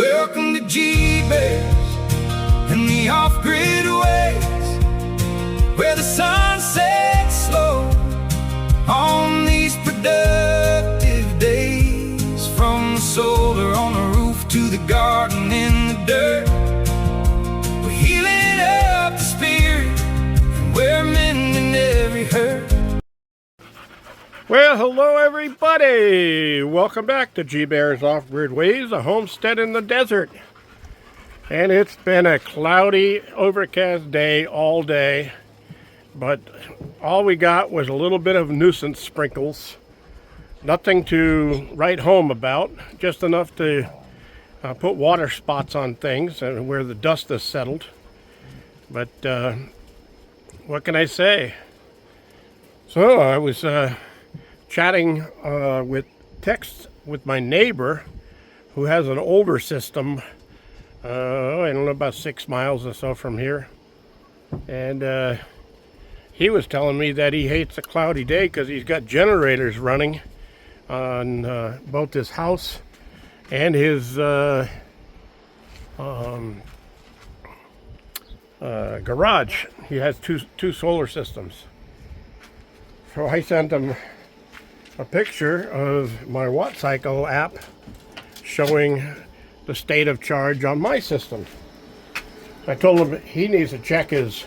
Welcome to G-Bears and the off-grid ways, where the sun sets slow on these productive days. From the solar on the roof to the garden in the dirt, we're healing up the spirit and we're mending every hurt. Well, hello everybody! Welcome back to G-Bears Off-Grid Ways, a homestead in the desert. And it's been a cloudy, overcast day all day, but all we got was a little bit of nuisance sprinkles. Nothing to write home about, just enough to put water spots on things and where the dust has settled. But what can I say? So I was chatting with text with my neighbor who has an older system, I don't know, about 6 miles or so from here. And he was telling me that he hates a cloudy day because he's got generators running on both his house and his garage. He has two solar systems. So I sent him a picture of my WattCycle app showing the state of charge on my system. I told him he needs to check his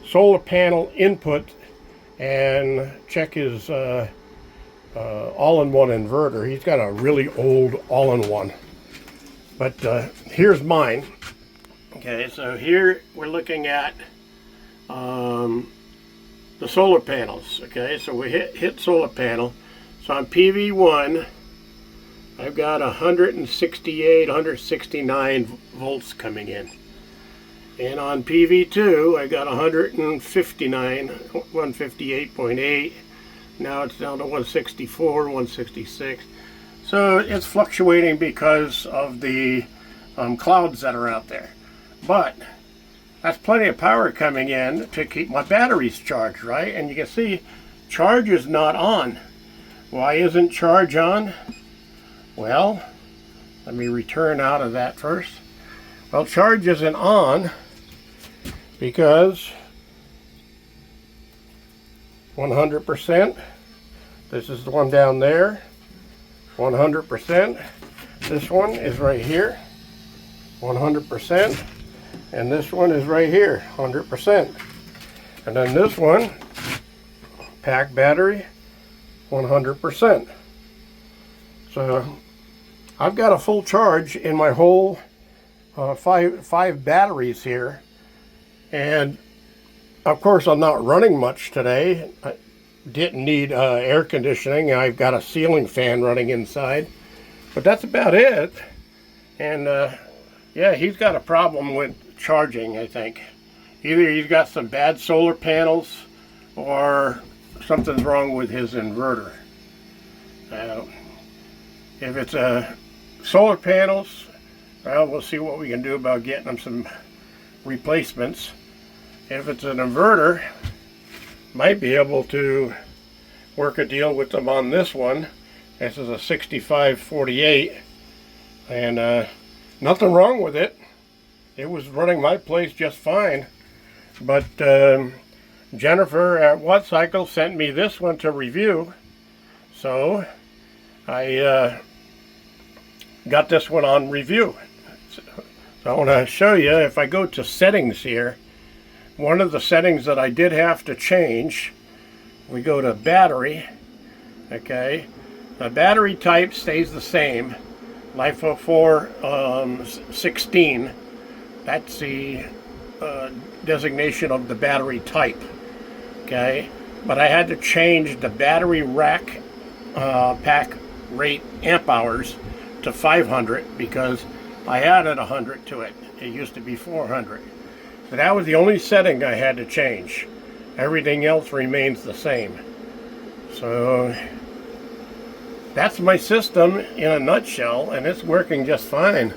solar panel input and check his all-in-one inverter. He's got a really old all-in-one. But here's mine. Okay, so here we're looking at the solar panels. Okay, so we hit solar panel. So on PV1, I've got 168, 169 volts coming in. And on PV2, I got 159, 158.8. Now it's down to 164, 166. So it's fluctuating because of the clouds that are out there. But that's plenty of power coming in to keep my batteries charged, right? And you can see charge is not on. Why isn't charge on? Well, let me return out of that first. Well, charge isn't on because 100%, this is the one down there, 100%, this one is right here, 100%, and this one is right here, 100%. And then this one, pack battery, 100%. So I've got a full charge in my whole five batteries here, and of course I'm not running much today. I didn't need air conditioning. I've got a ceiling fan running inside, but that's about it. And yeah, he's got a problem with charging, I think. Either he's got some bad solar panels or something's wrong with his inverter. If it's solar panels, well, we'll see what we can do about getting them some replacements. If it's an inverter, might be able to work a deal with them on this one. This is a 6548, and nothing wrong with it. It was running my place just fine. But Jennifer at WattCycle sent me this one to review, so I got this one on review. So I want to show you. If I go to settings here, one of the settings that I did have to change, we go to battery. Okay, the battery type stays the same, LiFePO4 16. That's the designation of the battery type. Okay, but I had to change the battery rack pack rate amp hours to 500 because I added 100 to it. It used to be 400. So that was the only setting I had to change. Everything else remains the same. So that's my system in a nutshell, and it's working just fine.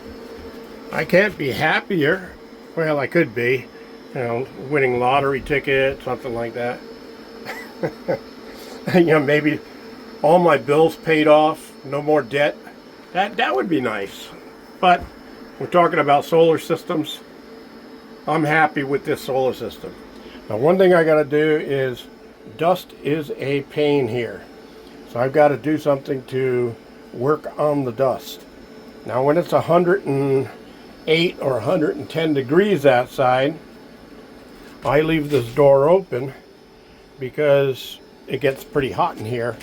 I can't be happier. Well, I could be, you know, winning lottery ticket, something like that. You know, maybe all my bills paid off, no more debt. That would be nice. But we're talking about solar systems. I'm happy with this solar system. Now, one thing I got to do is, dust is a pain here. So I've got to do something to work on the dust. Now, when it's 108 or 110 degrees outside, I leave this door open because it gets pretty hot in here,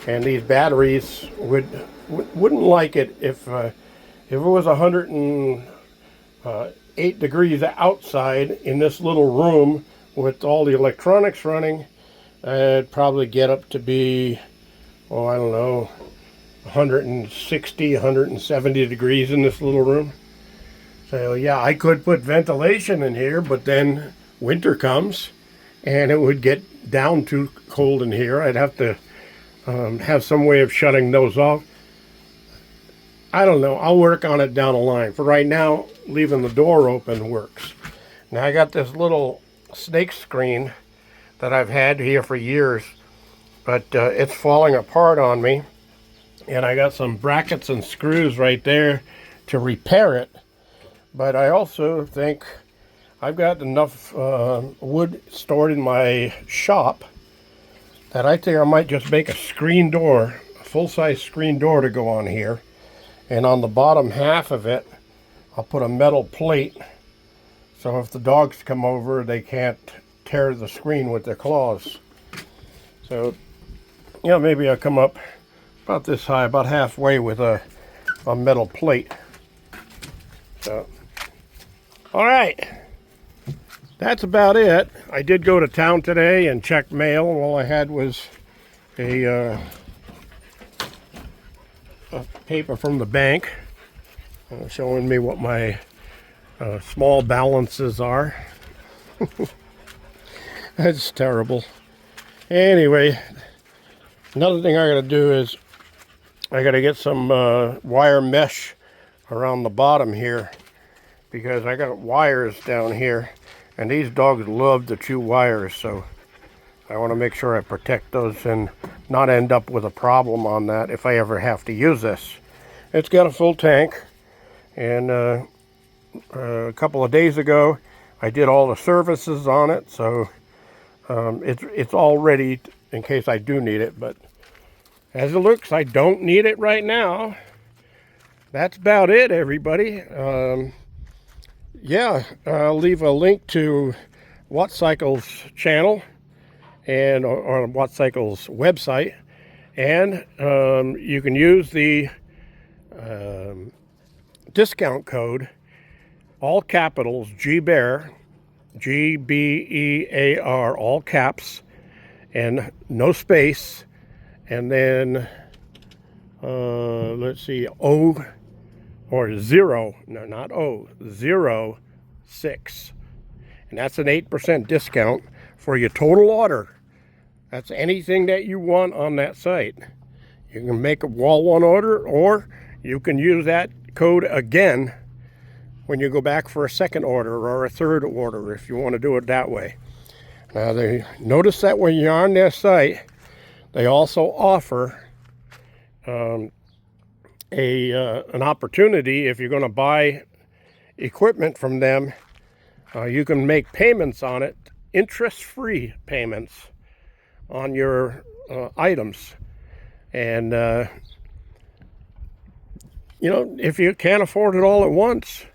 and these batteries wouldn't like it if it was 108 degrees outside in this little room with all the electronics running. It'd probably get up to be, oh, I don't know, 160, 170 degrees in this little room. So yeah, I could put ventilation in here, but then winter comes and it would get down too cold in here. I'd have to have some way of shutting those off. I don't know. I'll work on it down the line. For right now, leaving the door open works. Now I got this little snake screen that I've had here for years, but it's falling apart on me. And I got some brackets and screws right there to repair it. But I also think I've got enough wood stored in my shop that I think I might just make a screen door, a full-size screen door to go on here. And on the bottom half of it, I'll put a metal plate, so if the dogs come over, they can't tear the screen with their claws. So, yeah, maybe I'll come up about this high, about halfway with a metal plate. So, all right, that's about it. I did go to town today and check mail, and all I had was a paper from the bank showing me what my small balances are. That's terrible. Anyway, another thing I gotta do is I gotta get some wire mesh around the bottom here, because I got wires down here and these dogs love to chew wires, so I want to make sure I protect those and not end up with a problem on that if I ever have to use this. It's got a full tank, and a couple of days ago I did all the services on it, so it's all ready in case I do need it. But as it looks, I don't need it right now. That's about it, everybody. Yeah, I'll leave a link to WattCycle's channel and on WattCycle's website, and you can use the discount code, all capitals, GBEAR, GBEAR, all caps, and no space, and then let's see, O or 0, no, not O, 06, and that's an 8% discount for your total order. That's anything that you want on that site. You can make a wall one order, or you can use that code again when you go back for a second order or a third order, if you want to do it that way. Now, notice that when you're on their site, they also offer an opportunity. If you're going to buy equipment from them, you can make payments on it, interest-free payments on your items. And you know, if you can't afford it all at once,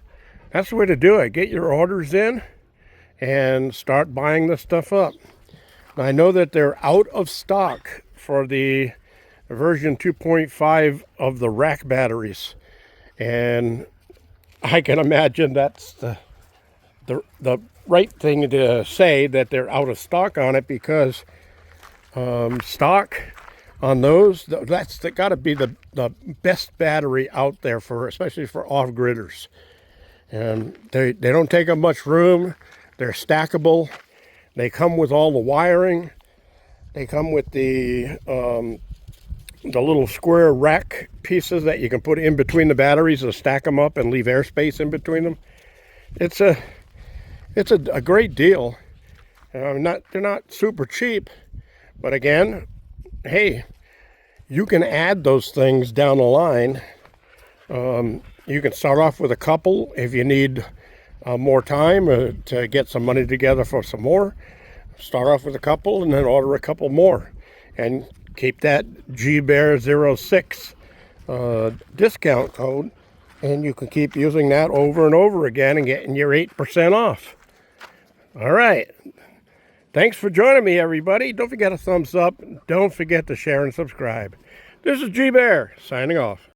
that's the way to do it. Get your orders in and start buying the stuff up. Now, I know that they're out of stock for the version 2.5 of the rack batteries, and I can imagine that's the right thing to say, that they're out of stock on it, because stock on those, that's got to be the best battery out there, for especially for off-gridders. And they don't take up much room. They're stackable. They come with all the wiring. They come with the little square rack pieces that you can put in between the batteries to stack them up and leave airspace in between them. It's a great deal. They're not super cheap, but again, hey, you can add those things down the line You can start off with a couple if you need more time to get some money together for some more. Start off with a couple and then order a couple more. And keep that GBear06 discount code. And you can keep using that over and over again and getting your 8% off. All right. Thanks for joining me, everybody. Don't forget a thumbs up. Don't forget to share and subscribe. This is GBear signing off.